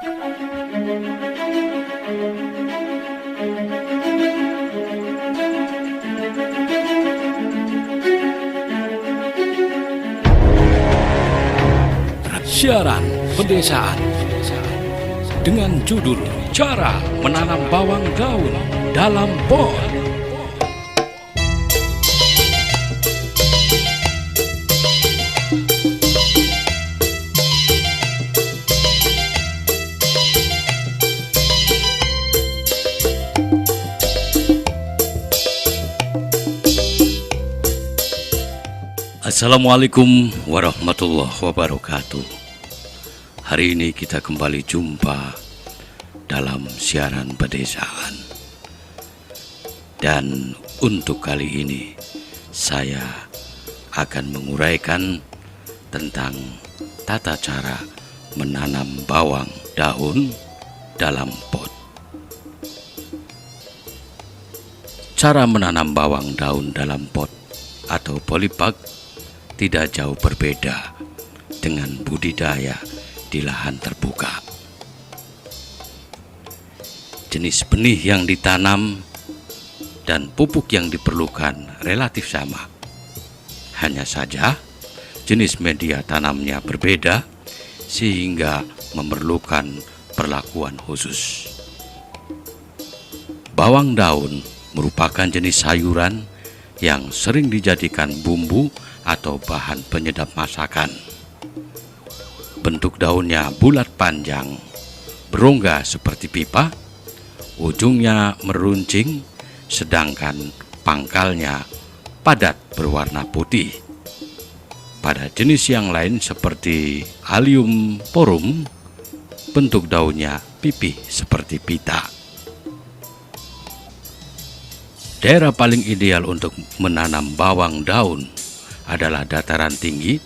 Siaran pedesaan dengan judul Cara Menanam Bawang Daun dalam Pot. Assalamualaikum warahmatullahi wabarakatuh. Hari ini kita kembali jumpa dalam siaran pedesaan. Dan untuk kali ini saya akan menguraikan tentang tata cara menanam bawang daun dalam pot. Cara menanam bawang daun dalam pot atau polybag tidak jauh berbeda dengan budidaya di lahan terbuka. Jenis benih yang ditanam dan pupuk yang diperlukan relatif sama. Hanya saja jenis media tanamnya berbeda sehingga memerlukan perlakuan khusus. Bawang daun merupakan jenis sayuran yang sering dijadikan bumbu atau bahan penyedap masakan. Bentuk daunnya bulat panjang, berongga seperti pipa, ujungnya meruncing, sedangkan pangkalnya padat berwarna putih. Pada jenis yang lain seperti Allium porum, bentuk daunnya pipih seperti pita. Daerah paling ideal untuk menanam bawang daun adalah dataran tinggi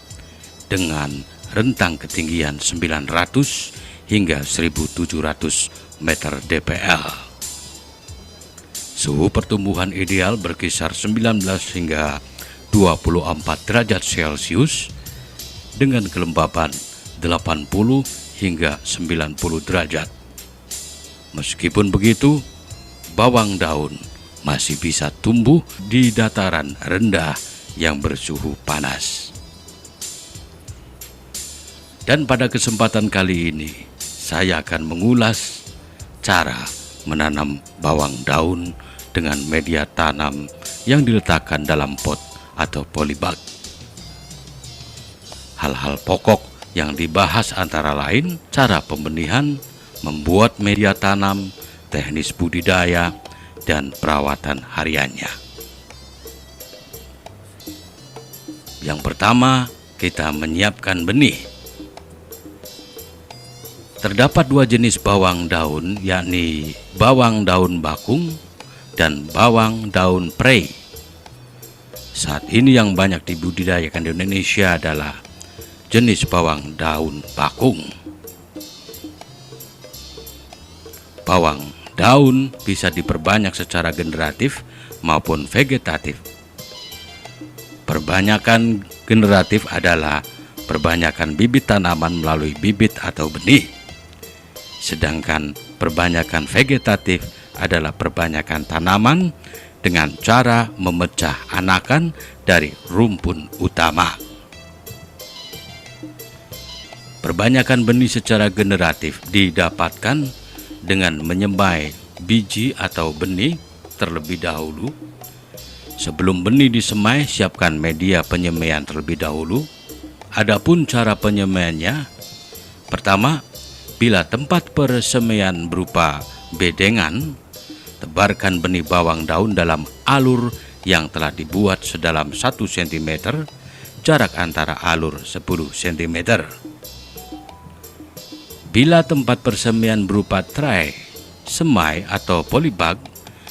dengan rentang ketinggian 900 hingga 1700 meter dpl. Suhu pertumbuhan ideal berkisar 19 hingga 24 derajat Celcius dengan kelembapan 80 hingga 90 derajat. Meskipun begitu, bawang daun masih bisa tumbuh di dataran rendah yang bersuhu panas. Dan pada kesempatan kali ini saya akan mengulas cara menanam bawang daun dengan media tanam yang diletakkan dalam pot atau polybag. Hal-hal pokok yang dibahas antara lain cara pembenihan, membuat media tanam, teknis budidaya, dan perawatan hariannya. Yang pertama, kita menyiapkan benih. Terdapat dua jenis bawang daun, yakni bawang daun bakung dan bawang daun prei. Saat ini yang banyak dibudidayakan di Indonesia adalah jenis bawang daun bakung. Bawang daun bisa diperbanyak secara generatif maupun vegetatif. Perbanyakan generatif adalah perbanyakan bibit tanaman melalui bibit atau benih. Sedangkan perbanyakan vegetatif adalah perbanyakan tanaman dengan cara memecah anakan dari rumpun utama. Perbanyakan benih secara generatif didapatkan dengan menyemai biji atau benih terlebih dahulu. Sebelum benih disemai, siapkan media penyemaian terlebih dahulu. Adapun cara penyemaiannya, pertama, bila tempat persemaian berupa bedengan, tebarkan benih bawang daun dalam alur yang telah dibuat sedalam 1 cm, jarak antara alur 10 cm. Bila tempat persemaian berupa tray, semai atau polybag,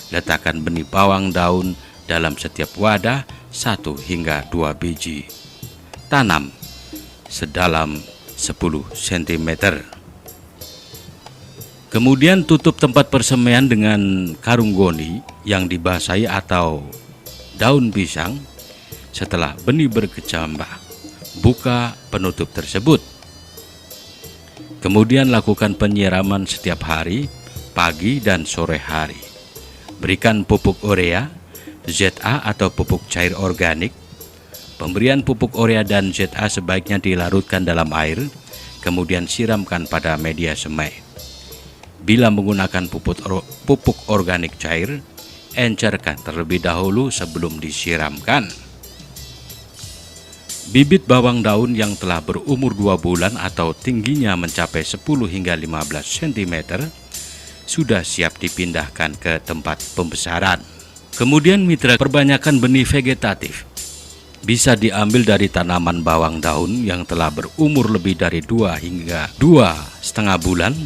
letakkan benih bawang daun dalam setiap wadah 1 hingga 2 biji. Tanam sedalam 10 cm. Kemudian tutup tempat persemaian dengan karung goni yang dibasahi atau daun pisang. Setelah benih berkecambah, buka penutup tersebut. Kemudian lakukan penyiraman setiap hari, pagi dan sore hari. Berikan pupuk urea, ZA atau pupuk cair organik. Pemberian pupuk urea dan ZA sebaiknya dilarutkan dalam air, kemudian siramkan pada media semai. Bila menggunakan pupuk organik cair, encerkan terlebih dahulu sebelum disiramkan. Bibit bawang daun yang telah berumur 2 bulan atau tingginya mencapai 10 hingga 15 cm sudah siap dipindahkan ke tempat pembesaran. Kemudian mitra perbanyakan benih vegetatif bisa diambil dari tanaman bawang daun yang telah berumur lebih dari 2 hingga 2,5 bulan.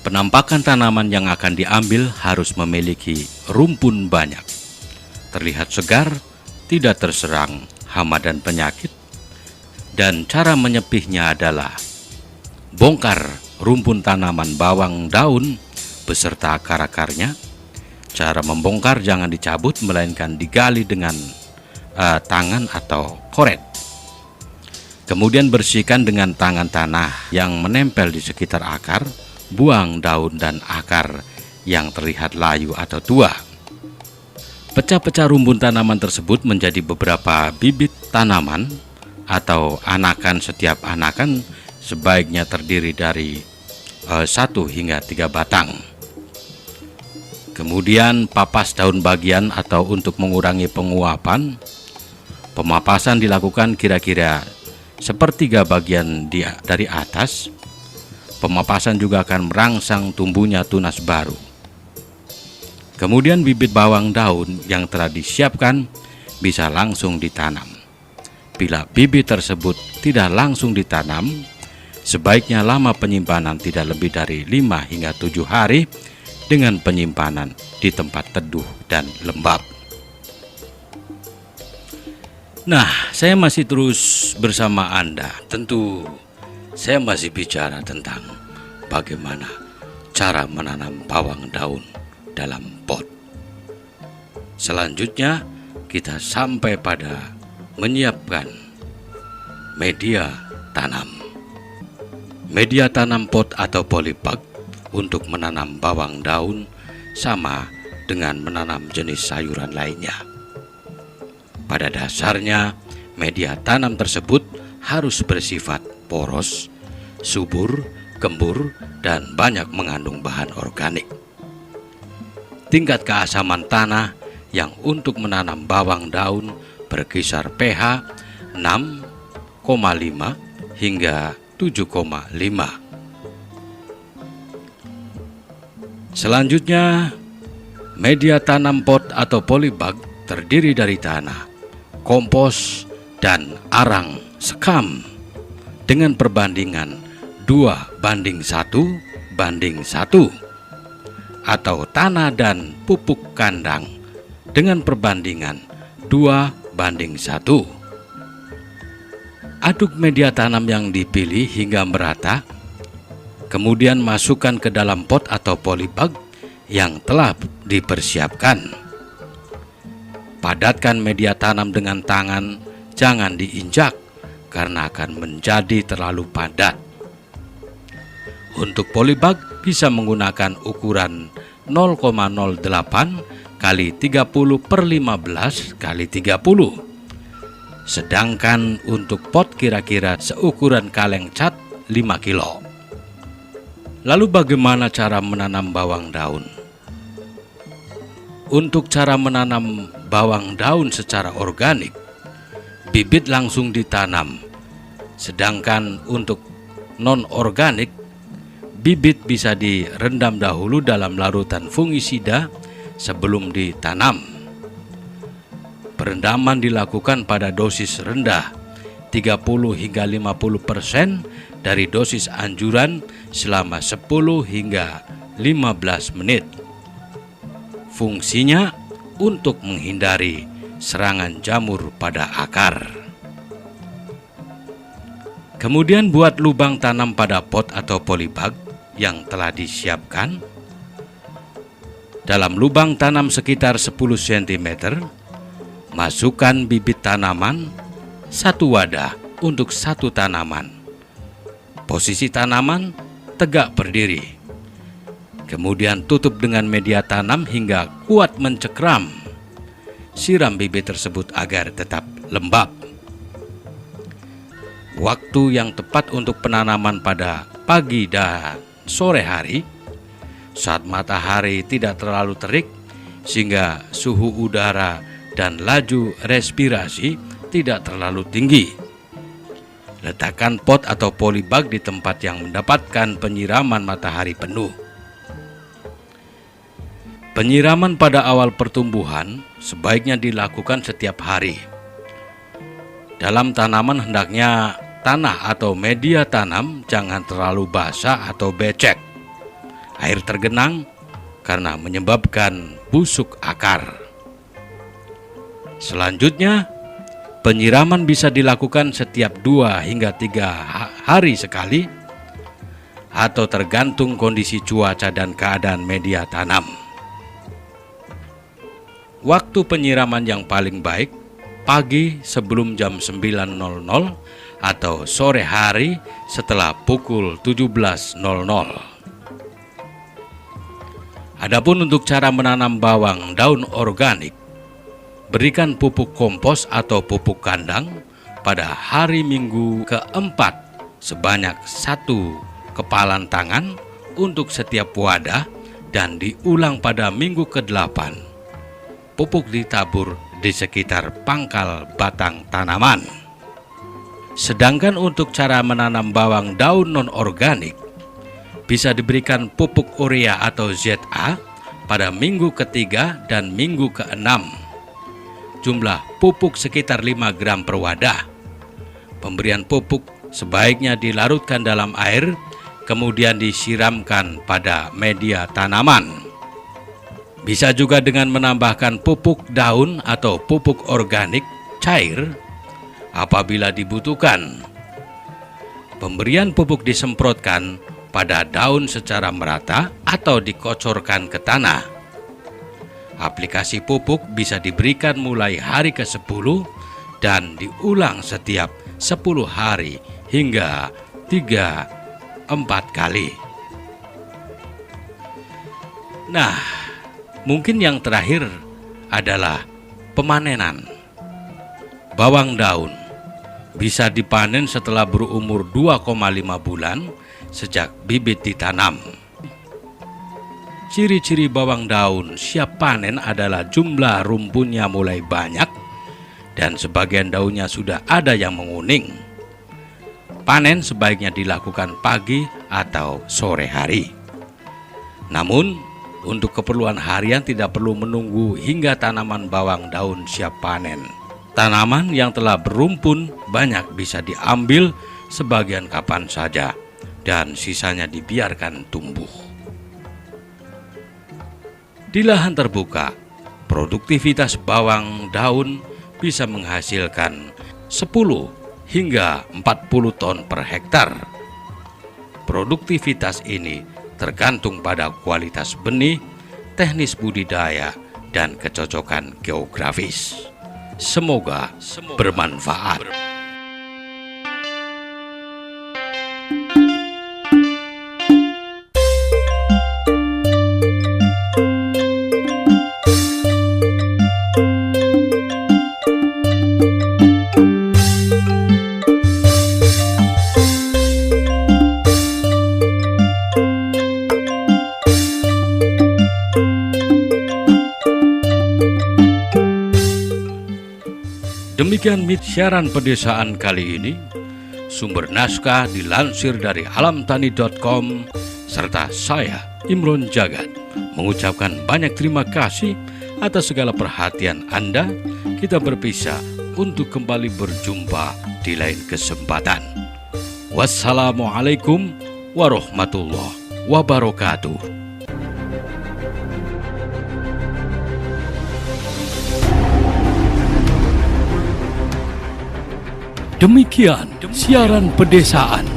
Penampakan tanaman yang akan diambil harus memiliki rumpun banyak, terlihat segar, tidak terserang hama dan penyakit, dan cara menyepihnya adalah bongkar rumpun tanaman bawang daun beserta akar-akarnya. Cara membongkar jangan dicabut, melainkan digali dengan tangan atau koret. Kemudian bersihkan dengan tangan tanah yang menempel di sekitar akar. Buang daun dan akar yang terlihat layu atau tua. Pecah-pecah rumpun tanaman tersebut menjadi beberapa bibit tanaman atau anakan. Setiap anakan sebaiknya terdiri dari 1 hingga 3 batang. Kemudian papas daun bagian atau untuk mengurangi penguapan. Pemapasan dilakukan kira-kira sepertiga bagian dari atas. Pemapasan juga akan merangsang tumbuhnya tunas baru. Kemudian bibit bawang daun yang telah disiapkan bisa langsung ditanam. Bila bibit tersebut tidak langsung ditanam, sebaiknya lama penyimpanan tidak lebih dari 5 hingga 7 hari dengan penyimpanan di tempat teduh dan lembab. Nah, saya masih terus bersama Anda. Tentu saya masih bicara tentang bagaimana cara menanam bawang daun dalam pot. Selanjutnya kita sampai pada menyiapkan media tanam. Media tanam pot atau polybag untuk menanam bawang daun sama dengan menanam jenis sayuran lainnya. Pada dasarnya, media tanam tersebut harus bersifat poros, subur, gembur, dan banyak mengandung bahan organik. Tingkat keasaman tanah yang untuk menanam bawang daun berkisar pH 6,5 hingga 7,5. Selanjutnya, media tanam pot atau polybag terdiri dari tanah, kompos, dan arang sekam dengan perbandingan 2:1 atau tanah dan pupuk kandang dengan perbandingan 2:1. Aduk media tanam yang dipilih hingga merata, kemudian masukkan ke dalam pot atau polybag yang telah dipersiapkan. Padatkan media tanam dengan tangan, jangan diinjak karena akan menjadi terlalu padat. Untuk polybag bisa menggunakan ukuran 0,08 x 30/15 x 30. Sedangkan untuk pot kira-kira seukuran kaleng cat 5 kilo. Lalu bagaimana cara menanam bawang daun? Untuk cara menanam bawang daun secara organik, bibit langsung ditanam. Sedangkan untuk non-organik, bibit bisa direndam dahulu dalam larutan fungisida sebelum ditanam. Perendaman dilakukan pada dosis rendah 30 hingga 50% dari dosis anjuran selama 10 hingga 15 menit. Fungsinya untuk menghindari serangan jamur pada akar. Kemudian buat lubang tanam pada pot atau polybag yang telah disiapkan. Dalam lubang tanam sekitar 10 cm, masukkan bibit tanaman 1 wadah untuk 1 tanaman. Posisi tanaman tegak berdiri. Kemudian tutup dengan media tanam hingga kuat mencekram. Siram bibit tersebut agar tetap lembab. Waktu yang tepat untuk penanaman pada pagi dan sore hari, saat matahari tidak terlalu terik sehingga suhu udara dan laju respirasi tidak terlalu tinggi. Letakkan pot atau polybag di tempat yang mendapatkan penyiraman matahari penuh. Penyiraman pada awal pertumbuhan sebaiknya dilakukan setiap hari. Dalam tanaman hendaknya tanah atau media tanam jangan terlalu basah atau becek. Air tergenang karena menyebabkan busuk akar. Selanjutnya, penyiraman bisa dilakukan setiap 2 hingga 3 hari sekali atau tergantung kondisi cuaca dan keadaan media tanam. Waktu penyiraman yang paling baik pagi sebelum jam 9.00 atau sore hari setelah pukul 17.00. Adapun untuk cara menanam bawang daun organik, berikan pupuk kompos atau pupuk kandang pada hari Minggu keempat sebanyak 1 kepalan tangan untuk setiap wadah dan diulang pada Minggu ke-8. Pupuk ditabur di sekitar pangkal batang tanaman. Sedangkan untuk cara menanam bawang daun non-organik, bisa diberikan pupuk urea atau ZA pada minggu ke-3 dan minggu ke-6. Jumlah pupuk sekitar 5 gram per wadah. Pemberian pupuk sebaiknya dilarutkan dalam air, kemudian disiramkan pada media tanaman. Bisa juga dengan menambahkan pupuk daun atau pupuk organik cair apabila dibutuhkan. Pemberian pupuk disemprotkan pada daun secara merata atau dikocorkan ke tanah. Aplikasi pupuk bisa diberikan mulai hari ke-10 dan diulang setiap 10 hari hingga 3-4 kali. Nah, mungkin yang terakhir adalah pemanenan. Bawang daun bisa dipanen setelah berumur 2,5 bulan sejak bibit ditanam. Ciri-ciri bawang daun siap panen adalah jumlah rumputnya mulai banyak dan sebagian daunnya sudah ada yang menguning. Panen sebaiknya dilakukan pagi atau sore hari. Namun, untuk keperluan harian tidak perlu menunggu hingga tanaman bawang daun siap panen. Tanaman yang telah berumpun banyak bisa diambil sebagian kapan saja dan sisanya dibiarkan tumbuh. Di lahan terbuka, produktivitas bawang daun bisa menghasilkan 10 hingga 40 ton per hektar. Produktivitas ini tergantung pada kualitas benih, teknis budidaya, dan kecocokan geografis. Semoga bermanfaat. Demikian siaran pedesaan kali ini. Sumber naskah dilansir dari alamtani.com serta saya, Imron Jagad, mengucapkan banyak terima kasih atas segala perhatian Anda. Kita berpisah untuk kembali berjumpa di lain kesempatan. Wassalamualaikum warahmatullahi wabarakatuh. Demikian siaran pedesaan